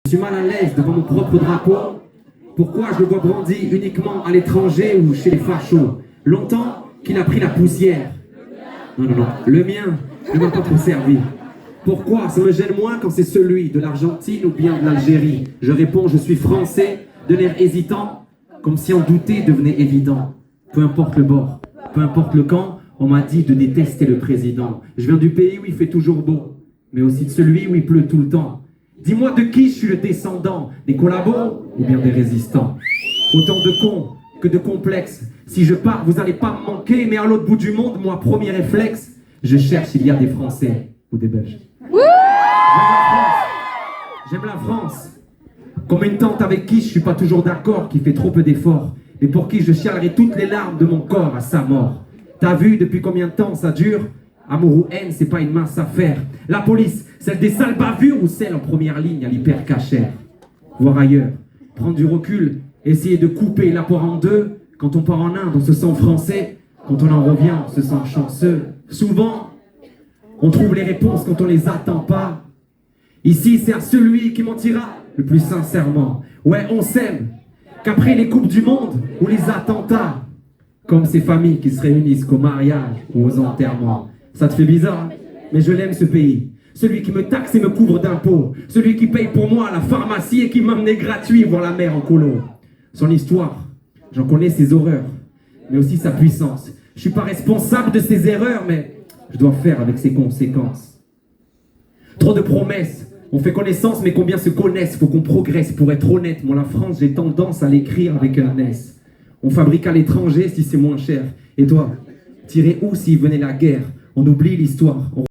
Je suis mal à l'aise devant mon propre drapeau. Pourquoi je le vois brandi uniquement à l'étranger ou chez les fachos? Longtemps qu'il a pris la poussière. Non, le mien ne m'a pas trop servi. Pourquoi ça me gêne moins quand c'est celui de l'Argentine ou bien de l'Algérie? Je réponds, je suis français, de l'air hésitant, comme si en douter devenait évident. Peu importe le bord, peu importe le camp, on m'a dit de détester le président. Je viens du pays où il fait toujours beau, mais aussi de celui où il pleut tout le temps. Dis-moi de qui je suis le descendant, des collabos ou bien des résistants? Autant de cons que de complexes. Si je pars, vous allez pas me manquer, mais à l'autre bout du monde, moi, premier réflexe, je cherche s'il y a des Français ou des Belges. J'aime la France. Comme une tante avec qui je suis pas toujours d'accord, qui fait trop peu d'efforts, mais pour qui je chialerai toutes les larmes de mon corps à sa mort. T'as vu depuis combien de temps ça dure? Amour ou haine, c'est pas une mince affaire. La police, celle des sales bavures ou celle en première ligne à l'hyper-cachère? Voir ailleurs, prendre du recul, essayer de couper la poire en deux. Quand on part en Inde, on se sent français. Quand on en revient, on se sent chanceux. Souvent, on trouve les réponses quand on les attend pas. Ici, c'est à celui qui mentira le plus sincèrement. Ouais, on s'aime, qu'après les coupes du monde ou les attentats, comme ces familles qui se réunissent qu'au mariage ou aux enterrements. Ça te fait bizarre, mais je l'aime ce pays. Celui qui me taxe et me couvre d'impôts. Celui qui paye pour moi à la pharmacie et qui m'emmenait gratuit voir la mer en colo. Son histoire, j'en connais ses horreurs, mais aussi sa puissance. Je suis pas responsable de ses erreurs, mais je dois faire avec ses conséquences. Trop de promesses, on fait connaissance, mais combien se connaissent? Faut qu'on progresse, pour être honnête. Moi, la France, j'ai tendance à l'écrire avec un S. On fabrique à l'étranger si c'est moins cher. Et toi, t'irais où s'il venait la guerre? On oublie l'histoire.